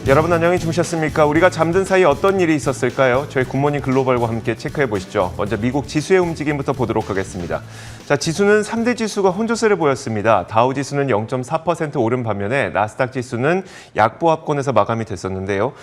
여러분 안녕히 주무셨습니까? 우리가 잠든 사이 어떤 일이 있었을까요? 저희 굿모닝 글로벌과 함께 체크해 보시죠. 먼저 미국 지수의 움직임부터 보도록 하겠습니다. 자, 지수는 3대 지수가 혼조세를 보였습니다. 다우 지수는 0.4% 오른 반면에 나스닥 지수는 약보합권에서 마감이 됐었는데요.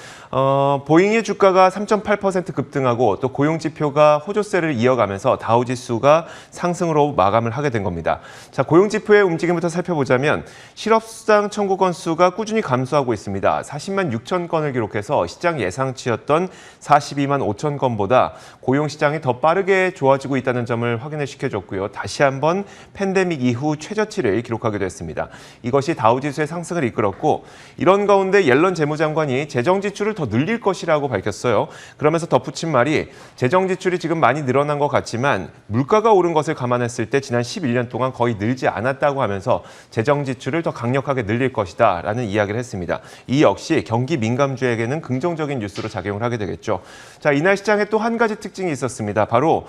보잉의 주가가 3.8% 급등하고 또 고용 지표가 호조세를 이어가면서 다우 지수가 상승으로 마감을 하게 된 겁니다. 자, 고용 지표의 움직임부터 살펴보자면 실업수당 청구 건수가 꾸준히 감소하고 있습니다. 40만 6천 건을 기록해서 시장 예상치였던 42만 5천 건보다 고용시장이 더 빠르게 좋아지고 있다는 점을 확인을 시켜줬고요. 다시 한번 팬데믹 이후 최저치를 기록하기도 했습니다. 이것이 다우지수의 상승을 이끌었고 이런 가운데 옐런 재무장관이 재정지출을 더 늘릴 것이라고 밝혔어요. 그러면서 덧붙인 말이 재정지출이 지금 많이 늘어난 것 같지만 물가가 오른 것을 감안했을 때 지난 11년 동안 거의 늘지 않았다고 하면서 재정지출을 더 강력하게 늘릴 것이다 라는 이야기를 했습니다. 이 역시 경기 민감주에게는 긍정적인 뉴스로 작용을 하게 되겠죠. 자, 이날 시장에 또 한 가지 특징이 있었습니다. 바로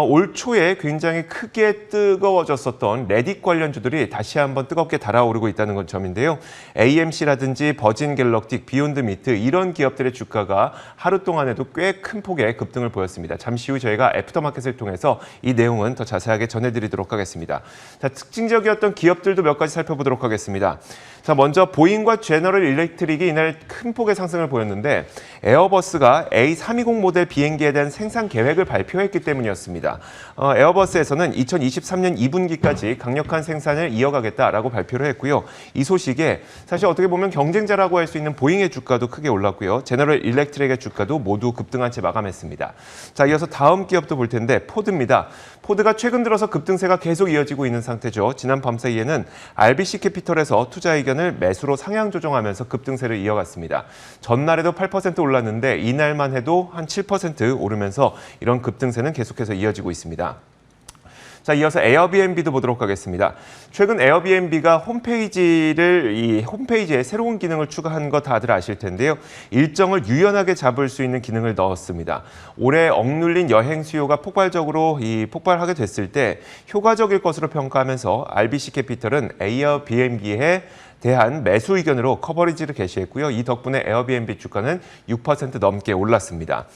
올 초에 굉장히 크게 뜨거워졌었던 레딧 관련주들이 다시 한번 뜨겁게 달아오르고 있다는 점인데요. AMC라든지 버진 갤럭틱, 비욘드 미트 이런 기업들의 주가가 하루 동안에도 꽤 큰 폭의 급등을 보였습니다. 잠시 후 저희가 애프터마켓을 통해서 이 내용은 더 자세하게 전해드리도록 하겠습니다. 자, 특징적이었던 기업들도 몇 가지 살펴보도록 하겠습니다. 자, 먼저 보잉과 제너럴 일렉트릭이 이날 큰 폭의 상승을 보였는데 에어버스가 A320 모델 비행기에 대한 생산 계획을 발표했기 때문이었습니다. 에어버스에서는 2023년 2분기까지 강력한 생산을 이어가겠다라고 발표를 했고요. 이 소식에 사실 어떻게 보면 경쟁자라고 할 수 있는 보잉의 주가도 크게 올랐고요. 제너럴 일렉트릭의 주가도 모두 급등한 채 마감했습니다. 자, 이어서 다음 기업도 볼 텐데 포드입니다. 포드가 최근 들어서 급등세가 계속 이어지고 있는 상태죠. 지난 밤사이에는 RBC 캐피털에서 투자 의견을 매수로 상향 조정하면서 급등세를 이어갔습니다. 전날에도 8% 올랐는데 이날만 해도 한 7% 오르면서 이런 급등세는 계속해서 이어지고 있습니다. 자, 이어서 에어비앤비도 보도록 하겠습니다. 최근 에어비앤비가 홈페이지에 새로운 기능을 추가한 거 다들 아실 텐데요. 일정을 유연하게 잡을 수 있는 기능을 넣었습니다. 올해 억눌린 여행 수요가 폭발하게 됐을 때 효과적일 것으로 평가하면서 RBC 캐피털은 에어비앤비에 대한 매수 의견으로 커버리지를 개시했고요. 이 덕분에 에어비앤비 주가는 6% 넘게 올랐습니다.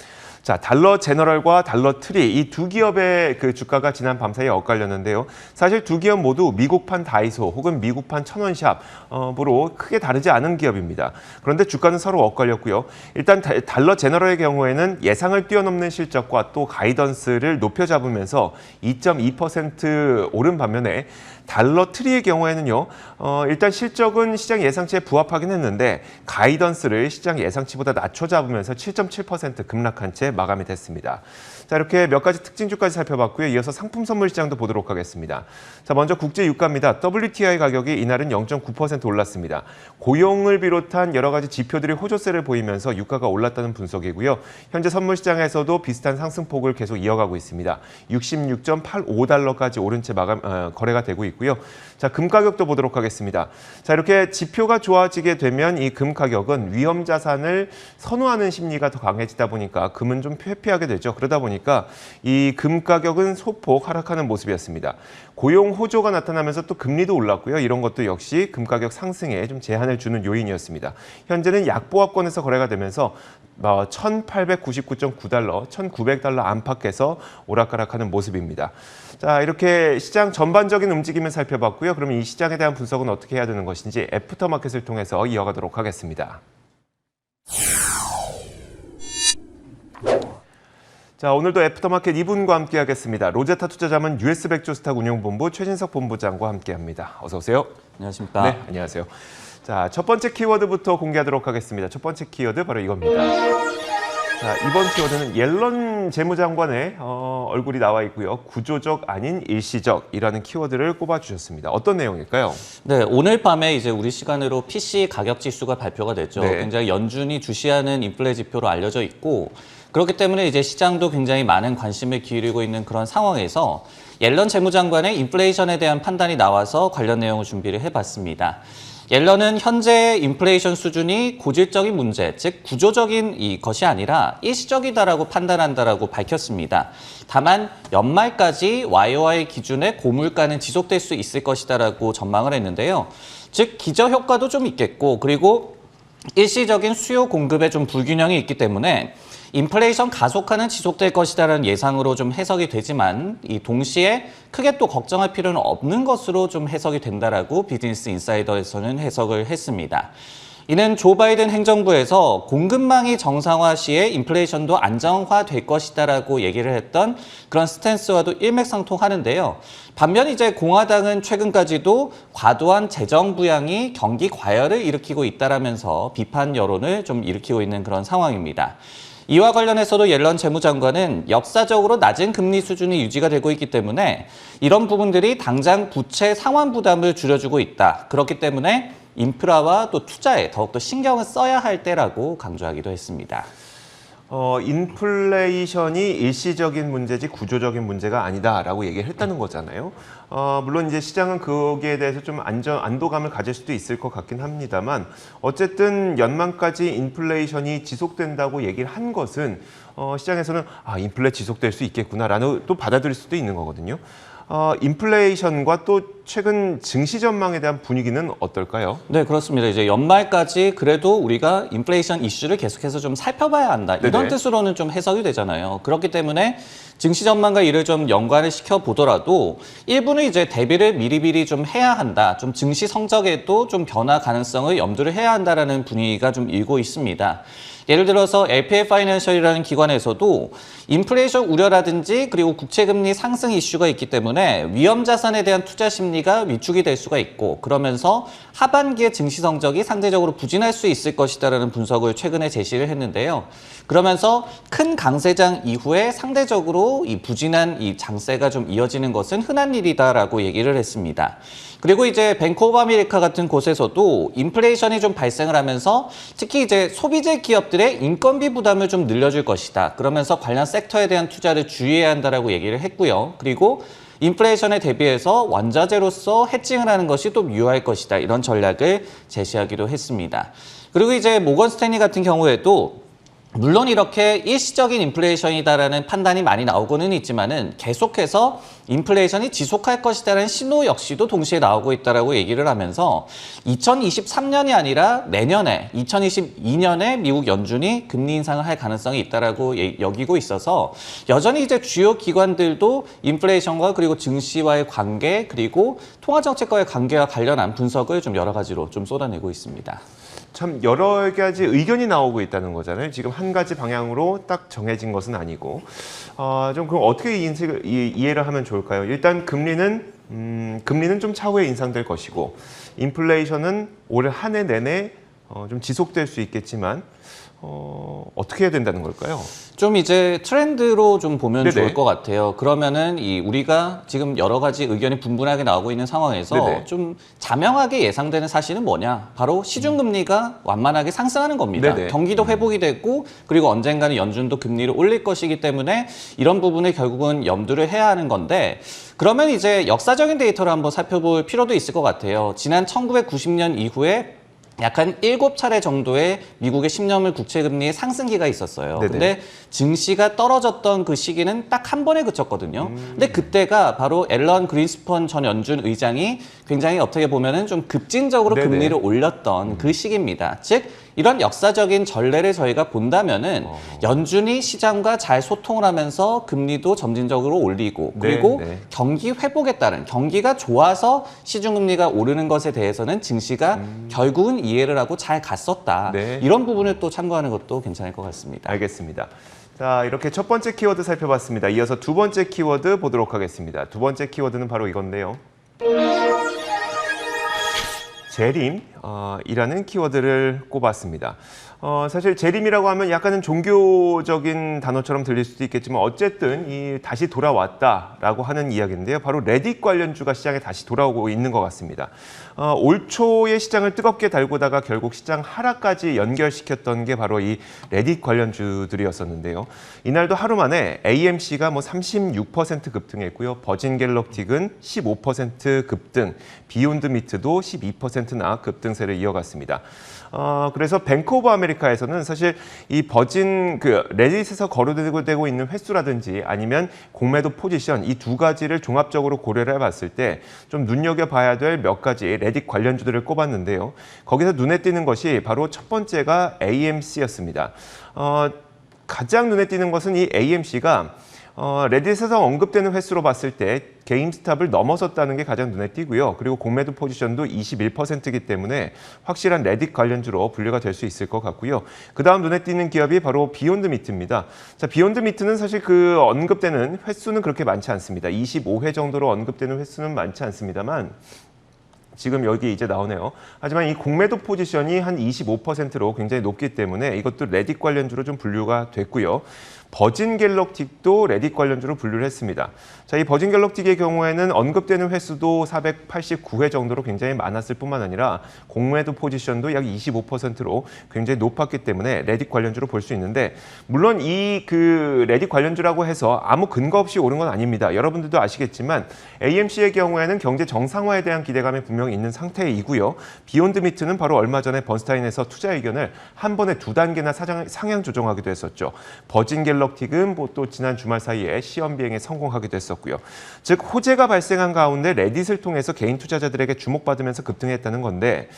자, 달러 제너럴과 달러 트리 이 두 기업의 그 주가가 지난 밤사이에 엇갈렸는데요. 사실 두 기업 모두 미국판 다이소 혹은 미국판 천원샵으로 크게 다르지 않은 기업입니다. 그런데 주가는 서로 엇갈렸고요. 일단 달러 제너럴의 경우에는 예상을 뛰어넘는 실적과 또 가이던스를 높여 잡으면서 2.2% 오른 반면에 달러 트리의 경우에는요. 일단 실적은 시장 예상치에 부합하긴 했는데 가이던스를 시장 예상치보다 낮춰 잡으면서 7.7% 급락한 채 마감이 됐습니다. 자, 이렇게 몇 가지 특징주까지 살펴봤고요. 이어서 상품 선물 시장도 보도록 하겠습니다. 자, 먼저 국제 유가입니다. WTI 가격이 이날은 0.9% 올랐습니다. 고용을 비롯한 여러 가지 지표들이 호조세를 보이면서 유가가 올랐다는 분석이고요. 현재 선물 시장에서도 비슷한 상승폭을 계속 이어가고 있습니다. 66.85달러까지 오른 채 거래가 되고 있고요. 자, 금 가격도 보도록 하겠습니다. 자, 이렇게 지표가 좋아지게 되면 이 금 가격은 위험 자산을 선호하는 심리가 더 강해지다 보니까 금은 좀 회피하게 되죠. 그러다 보니까 이 금 가격은 소폭 하락하는 모습이었습니다. 고용 호조가 나타나면서 또 금리도 올랐고요. 이런 것도 역시 금 가격 상승에 좀 제한을 주는 요인이었습니다. 현재는 약보합권에서 거래가 되면서 1,899.9달러, 1,900달러 안팎에서 오락가락하는 모습입니다. 자, 이렇게 시장 전반적인 움직임을 살펴봤고요. 그러면 이 시장에 대한 분석은 어떻게 해야 되는 것인지 애프터마켓을 통해서 이어가도록 하겠습니다. 자, 오늘도 애프터마켓 2분과 함께 하겠습니다. 로제타 투자자문 US백조스탁 운용본부 최진석 본부장과 함께합니다. 어서 오세요. 안녕하십니까. 네, 안녕하세요. 자, 첫 번째 키워드부터 공개하도록 하겠습니다. 첫 번째 키워드 바로 이겁니다. 자, 이번 키워드는 옐런 재무장관의 얼굴이 나와 있고요. 구조적 아닌 일시적이라는 키워드를 꼽아주셨습니다. 어떤 내용일까요? 네, 오늘 밤에 이제 우리 시간으로 PC 가격 지수가 발표가 됐죠. 네. 굉장히 연준이 주시하는 인플레 지표로 알려져 있고 그렇기 때문에 이제 시장도 굉장히 많은 관심을 기울이고 있는 그런 상황에서 옐런 재무장관의 인플레이션에 대한 판단이 나와서 관련 내용을 준비를 해봤습니다. 옐런은 현재 인플레이션 수준이 고질적인 문제, 즉 구조적인 것이 아니라 일시적이다라고 판단한다라고 밝혔습니다. 다만 연말까지 YOY 기준의 고물가는 지속될 수 있을 것이다라고 전망을 했는데요. 즉 기저 효과도 좀 있겠고 그리고 일시적인 수요 공급에 좀 불균형이 있기 때문에 인플레이션 가속화는 지속될 것이다라는 예상으로 좀 해석이 되지만 이 동시에 크게 또 걱정할 필요는 없는 것으로 좀 해석이 된다라고 비즈니스 인사이더에서는 해석을 했습니다. 이는 조 바이든 행정부에서 공급망이 정상화 시에 인플레이션도 안정화될 것이다라고 얘기를 했던 그런 스탠스와도 일맥상통하는데요. 반면 이제 공화당은 최근까지도 과도한 재정 부양이 경기 과열을 일으키고 있다라면서 비판 여론을 좀 일으키고 있는 그런 상황입니다. 이와 관련해서도 옐런 재무장관은 역사적으로 낮은 금리 수준이 유지가 되고 있기 때문에 이런 부분들이 당장 부채 상환 부담을 줄여주고 있다. 그렇기 때문에 인프라와 또 투자에 더욱더 신경을 써야 할 때라고 강조하기도 했습니다. 인플레이션이 일시적인 문제지 구조적인 문제가 아니다라고 얘기를 했다는 거잖아요. 물론 이제 시장은 거기에 대해서 좀 안도감을 가질 수도 있을 것 같긴 합니다만 어쨌든 연말까지 인플레이션이 지속된다고 얘기를 한 것은 시장에서는 인플레 지속될 수 있겠구나라는 또 받아들일 수도 있는 거거든요. 인플레이션과 또 최근 증시 전망에 대한 분위기는 어떨까요? 네, 그렇습니다. 이제 연말까지 그래도 우리가 인플레이션 이슈를 계속해서 좀 살펴봐야 한다. 이런 네네. 뜻으로는 좀 해석이 되잖아요. 그렇기 때문에 증시 전망과 이를 좀 연관을 시켜 보더라도 일부는 이제 대비를 미리미리 좀 해야 한다. 좀 증시 성적에도 좀 변화 가능성을 염두를 해야 한다라는 분위기가 좀 일고 있습니다. 예를 들어서 LPL 파이낸셜이라는 기관에서도 인플레이션 우려라든지 그리고 국채금리 상승 이슈가 있기 때문에 위험 자산에 대한 투자 심리가 위축이 될 수가 있고 그러면서 하반기의 증시 성적이 상대적으로 부진할 수 있을 것이다라는 분석을 최근에 제시를 했는데요. 그러면서 큰 강세장 이후에 상대적으로 이 부진한 이 장세가 좀 이어지는 것은 흔한 일이다라고 얘기를 했습니다. 그리고 이제 뱅크 오브 아메리카 같은 곳에서도 인플레이션이 좀 발생을 하면서 특히 이제 소비재 기업들의 인건비 부담을 좀 늘려줄 것이다. 그러면서 관련 섹터에 대한 투자를 주의해야 한다라고 얘기를 했고요. 그리고 인플레이션에 대비해서 원자재로서 해칭을 하는 것이 또 유효할 것이다. 이런 전략을 제시하기도 했습니다. 그리고 이제 모건 스탠리 같은 경우에도 물론 이렇게 일시적인 인플레이션이다라는 판단이 많이 나오고는 있지만은 계속해서 인플레이션이 지속할 것이다라는 신호 역시도 동시에 나오고 있다라고 얘기를 하면서 2023년이 아니라 내년에 2022년에 미국 연준이 금리 인상을 할 가능성이 있다라고 여기고 있어서 여전히 이제 주요 기관들도 인플레이션과 그리고 증시와의 관계 그리고 통화 정책과의 관계와 관련한 분석을 좀 여러 가지로 좀 쏟아내고 있습니다. 참 여러 가지 의견이 나오고 있다는 거잖아요. 지금 한 가지 방향으로 딱 정해진 것은 아니고 좀 그럼 어떻게 이해를 하면 좋을까요? 일단 금리는 좀 차후에 인상될 것이고 인플레이션은 올 한 해 내내 좀 지속될 수 있겠지만 어떻게 해야 된다는 걸까요? 좀 이제 트렌드로 좀 보면 네네. 좋을 것 같아요. 그러면은 우리가 지금 여러 가지 의견이 분분하게 나오고 있는 상황에서 네네. 좀 자명하게 예상되는 사실은 뭐냐? 바로 시중금리가 완만하게 상승하는 겁니다. 네네. 경기도 회복이 됐고 그리고 언젠가는 연준도 금리를 올릴 것이기 때문에 이런 부분을 결국은 염두를 해야 하는 건데 그러면 이제 역사적인 데이터를 한번 살펴볼 필요도 있을 것 같아요. 지난 1990년 이후에 약 한 7차례 정도의 미국의 10년물 국채금리의 상승기가 있었어요. 네네. 근데 증시가 떨어졌던 그 시기는 딱 한 번에 그쳤거든요. 근데 그때가 바로 앨런 그린스펀 전 연준 의장이 굉장히 어떻게 보면은 좀 급진적으로 네네. 금리를 올렸던 그 시기입니다. 즉 이런 역사적인 전례를 저희가 본다면은 연준이 시장과 잘 소통을 하면서 금리도 점진적으로 올리고 그리고 네. 경기 회복에 따른 경기가 좋아서 시중금리가 오르는 것에 대해서는 증시가 결국은 이해를 하고 잘 갔었다. 네. 이런 부분을 또 참고하는 것도 괜찮을 것 같습니다. 알겠습니다. 자, 이렇게 첫 번째 키워드 살펴봤습니다. 이어서 두 번째 키워드 보도록 하겠습니다. 두 번째 키워드는 바로 이건데요. 재림이라는 키워드를 꼽았습니다. 사실 재림이라고 하면 약간은 종교적인 단어처럼 들릴 수도 있겠지만 어쨌든 다시 돌아왔다라고 하는 이야기인데요. 바로 레딧 관련주가 시장에 다시 돌아오고 있는 것 같습니다. 올 초에 시장을 뜨겁게 달구다가 결국 시장 하락까지 연결시켰던 게 바로 이 레딧 관련주들이었었는데요. 이날도 하루 만에 AMC가 36% 급등했고요. 버진 갤럭틱은 15% 급등, 비욘드 미트도 12%나 급등세를 이어갔습니다. 그래서 뱅크 오브 아메리카에서는 사실 이 버진 레딧에서 거론되고 있는 횟수라든지 아니면 공매도 포지션 이 두 가지를 종합적으로 고려를 해봤을 때 좀 눈여겨봐야 될 몇 가지 레딧 관련주들을 꼽았는데요. 거기서 눈에 띄는 것이 바로 첫 번째가 AMC였습니다. 가장 눈에 띄는 것은 이 AMC가 레딧에서 언급되는 횟수로 봤을 때 게임스탑을 넘어섰다는 게 가장 눈에 띄고요. 그리고 공매도 포지션도 21%이기 때문에 확실한 레딧 관련주로 분류가 될 수 있을 것 같고요. 그 다음 눈에 띄는 기업이 바로 비욘드 미트입니다. 자, 비욘드 미트는 사실 언급되는 횟수는 그렇게 많지 않습니다. 25회 정도로 언급되는 횟수는 많지 않습니다만 지금 여기 이제 나오네요. 하지만 이 공매도 포지션이 한 25%로 굉장히 높기 때문에 이것도 레딧 관련주로 좀 분류가 됐고요. 버진 갤럭틱도 레딧 관련주로 분류를 했습니다. 자, 이 버진 갤럭틱의 경우에는 언급되는 횟수도 489회 정도로 굉장히 많았을 뿐만 아니라 공매도 포지션도 약 25%로 굉장히 높았기 때문에 레딧 관련주로 볼 수 있는데 물론 이 레딧 관련주라고 해서 아무 근거 없이 오른 건 아닙니다. 여러분들도 아시겠지만 AMC의 경우에는 경제 정상화에 대한 기대감이 분명히 있는 상태이고요. 비욘드 미트는 바로 얼마 전에 번스타인에서 투자 의견을 한 번에 2단계나 상향 조정하기도 했었죠. 버진 갤럭틱은 또 지난 주말 사이에 시험 비행에 성공하기도 했었고요. 즉 호재가 발생한 가운데 레딧을 통해서 개인 투자자들에게 주목받으면서 급등했다는 건데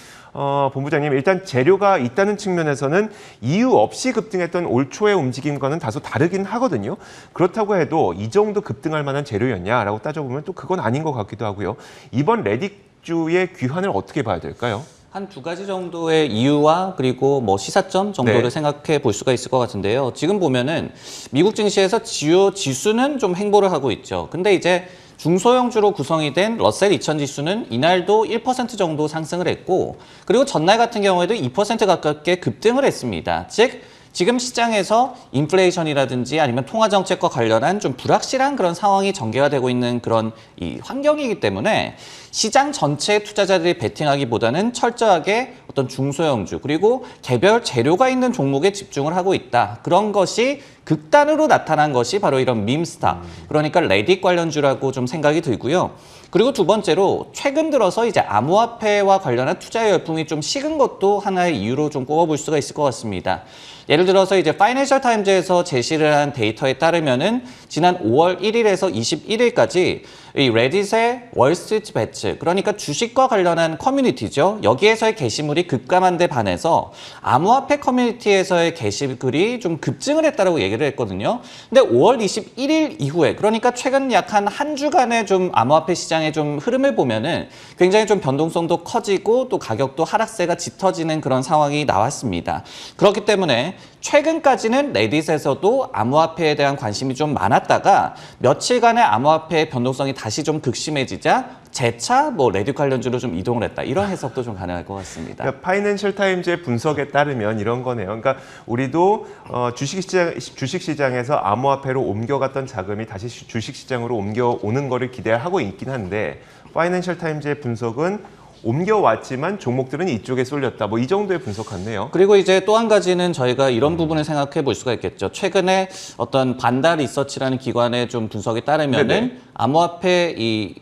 본부장님 일단 재료가 있다는 측면에서는 이유 없이 급등했던 올 초의 움직임과는 다소 다르긴 하거든요. 그렇다고 해도 이 정도 급등할 만한 재료였냐라고 따져보면 또 그건 아닌 것 같기도 하고요. 이번 레딧주의 귀환을 어떻게 봐야 될까요? 한 두 가지 정도의 이유와 그리고 시사점 정도를 네. 생각해 볼 수가 있을 것 같은데요. 지금 보면은 미국 증시에서 주요 지수는 좀 횡보를 하고 있죠. 근데 이제 중소형주로 구성이 된 러셀 2000 지수는 이날도 1% 정도 상승을 했고 그리고 전날 같은 경우에도 2% 가깝게 급등을 했습니다. 즉 지금 시장에서 인플레이션이라든지 아니면 통화 정책과 관련한 좀 불확실한 그런 상황이 전개가 되고 있는 그런 이 환경이기 때문에 시장 전체의 투자자들이 베팅하기보다는 철저하게 어떤 중소형주 그리고 개별 재료가 있는 종목에 집중을 하고 있다. 그런 것이 극단으로 나타난 것이 바로 이런 밈스탁, 그러니까 레딧 관련주라고 좀 생각이 들고요. 그리고 두 번째로 최근 들어서 이제 암호화폐와 관련한 투자 열풍이 좀 식은 것도 하나의 이유로 좀 꼽아볼 수가 있을 것 같습니다. 예를 들어서 이제 파이낸셜 타임즈에서 제시를 한 데이터에 따르면은 지난 5월 1일에서 21일까지 이 레딧의 월스트리트 배츠, 그러니까 주식과 관련한 커뮤니티죠. 여기에서의 게시물이 급감한 데 반해서 암호화폐 커뮤니티에서의 게시글이 좀 급증을 했다라고 얘기를 했거든요. 근데 5월 21일 이후에, 그러니까 최근 약 한 주간의 좀 암호화폐 시장의 좀 흐름을 보면은 굉장히 좀 변동성도 커지고 또 가격도 하락세가 짙어지는 그런 상황이 나왔습니다. 그렇기 때문에 최근까지는 레딧에서도 암호화폐에 대한 관심이 좀 많았다가 며칠간의 암호화폐의 변동성이 다시 좀 극심해지자 재차 레딧 관련주로 좀 이동을 했다. 이런 해석도 좀 가능할 것 같습니다. 그러니까 파이낸셜 타임즈의 분석에 따르면 이런 거네요. 그러니까 우리도 주식시장에서 암호화폐로 옮겨갔던 자금이 다시 주식시장으로 옮겨오는 거를 기대하고 있긴 한데 파이낸셜 타임즈의 분석은 옮겨왔지만 종목들은 이쪽에 쏠렸다. 이 정도의 분석 같네요. 그리고 이제 또 한 가지는 저희가 이런 부분을 생각해 볼 수가 있겠죠. 최근에 어떤 반다 리서치라는 기관의 좀 분석에 따르면은 네네. 암호화폐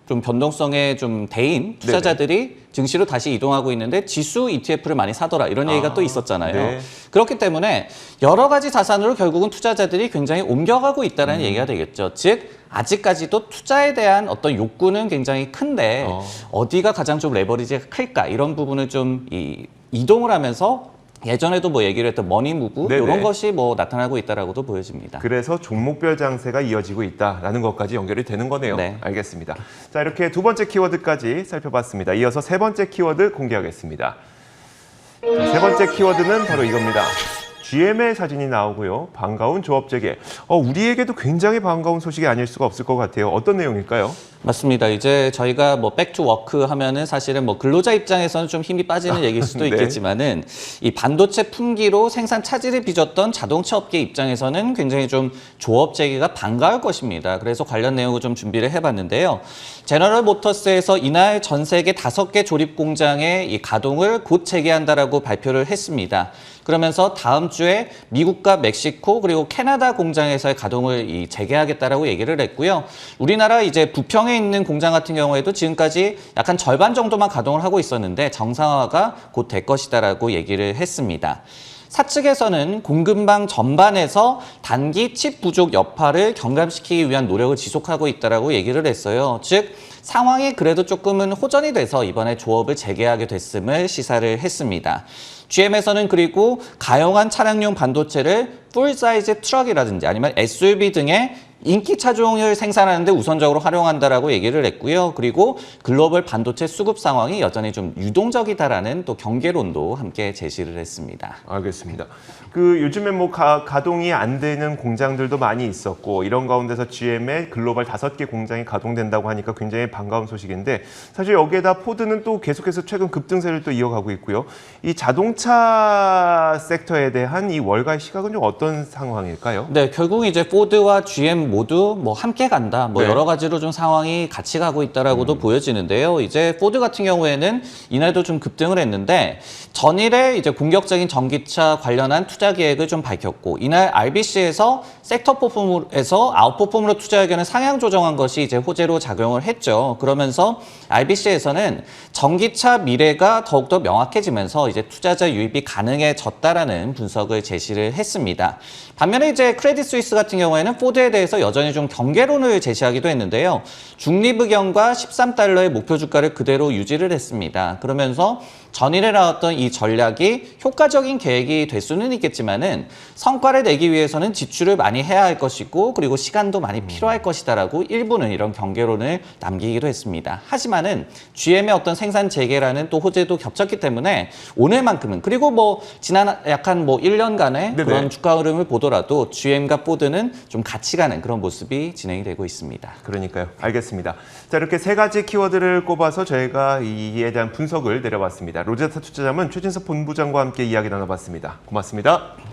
좀 변동성에 좀 대인 투자자들이 증시로 다시 이동하고 있는데 지수 ETF를 많이 사더라 이런 얘기가 또 있었잖아요. 네. 그렇기 때문에 여러 가지 자산으로 결국은 투자자들이 굉장히 옮겨가고 있다는 얘기가 되겠죠. 즉 아직까지도 투자에 대한 어떤 욕구는 굉장히 큰데 어디가 가장 좀 레버리지가 클까 이런 부분을 좀 이동을 하면서 예전에도 얘기를 했던 머니무브 네네. 이런 것이 나타나고 있다라고도 보여집니다. 그래서 종목별 장세가 이어지고 있다라는 것까지 연결이 되는 거네요. 네. 알겠습니다. 자, 이렇게 두 번째 키워드까지 살펴봤습니다. 이어서 세 번째 키워드 공개하겠습니다. 자, 세 번째 키워드는 바로 이겁니다. GM의 사진이 나오고요. 반가운 조업 재개. 우리에게도 굉장히 반가운 소식이 아닐 수가 없을 것 같아요. 어떤 내용일까요? 맞습니다. 이제 저희가 백투워크 하면은 사실은 근로자 입장에서는 좀 힘이 빠지는 얘기일 수도 네. 있겠지만은 이 반도체 품기로 생산 차질을 빚었던 자동차 업계 입장에서는 굉장히 좀 조업 재개가 반가울 것입니다. 그래서 관련 내용을 좀 준비를 해봤는데요. 제너럴 모터스에서 이날 전 세계 5개 조립 공장의 이 가동을 곧 재개한다라고 발표를 했습니다. 그러면서 다음 주에 미국과 멕시코 그리고 캐나다 공장에서의 가동을 재개하겠다라고 얘기를 했고요. 우리나라 이제 부평에 있는 공장 같은 경우에도 지금까지 약간 절반 정도만 가동을 하고 있었는데 정상화가 곧 될 것이다라고 얘기를 했습니다. 사측에서는 공급망 전반에서 단기 칩 부족 여파를 경감시키기 위한 노력을 지속하고 있다라고 얘기를 했어요. 즉 상황이 그래도 조금은 호전이 돼서 이번에 조업을 재개하게 됐음을 시사를 했습니다. GM에서는 그리고 가용한 차량용 반도체를 풀사이즈 트럭이라든지 아니면 SUV 등의 인기 차종을 생산하는데 우선적으로 활용한다라고 얘기를 했고요. 그리고 글로벌 반도체 수급 상황이 여전히 좀 유동적이다라는 또 경계론도 함께 제시를 했습니다. 알겠습니다. 그 요즘에 뭐 가동이 안 되는 공장들도 많이 있었고 이런 가운데서 GM의 글로벌 5개 공장이 가동된다고 하니까 굉장히 반가운 소식인데 사실 여기에다 포드는 또 계속해서 최근 급등세를 또 이어가고 있고요. 이 자동차 섹터에 대한 이 월가의 시각은 좀 어떤 상황일까요? 네, 결국 이제 포드와 GM 모두 뭐 함께 간다. 뭐 네. 여러 가지로 좀 상황이 같이 가고 있다라고도 보여지는데요. 이제 포드 같은 경우에는 이날도 좀 급등을 했는데 전일에 이제 공격적인 전기차 관련한 투자 계획을 좀 밝혔고 이날 RBC에서 섹터 퍼폼에서 아웃퍼폼으로 투자 의견을 상향 조정한 것이 이제 호재로 작용을 했죠. 그러면서 RBC에서는 전기차 미래가 더욱더 명확해지면서 이제 투자자 유입이 가능해졌다라는 분석을 제시를 했습니다. 반면에 이제 크레딧 스위스 같은 경우에는 포드에 대해서 여전히 좀 경계론을 제시하기도 했는데요. 중립 의견과 13달러의 목표 주가를 그대로 유지를 했습니다. 그러면서 전일에 나왔던 이 전략이 효과적인 계획이 될 수는 있겠지만은 성과를 내기 위해서는 지출을 많이 해야 할 것이고 그리고 시간도 많이 필요할 것이다라고 일부는 이런 경계론을 남기기도 했습니다. 하지만은 GM의 어떤 생산 재개라는 또 호재도 겹쳤기 때문에 오늘만큼은 그리고 뭐 지난 약한 뭐 1년간의 네네. 그런 주가 흐름을 보더라도 GM과 포드는 좀 같이 가는 그런 모습이 진행이 되고 있습니다. 그러니까요. 알겠습니다. 자, 이렇게 세 가지 키워드를 꼽아서 저희가 이에 대한 분석을 내려봤습니다. 로제타 투자자문 최진석 본부장과 함께 이야기 나눠봤습니다. 고맙습니다.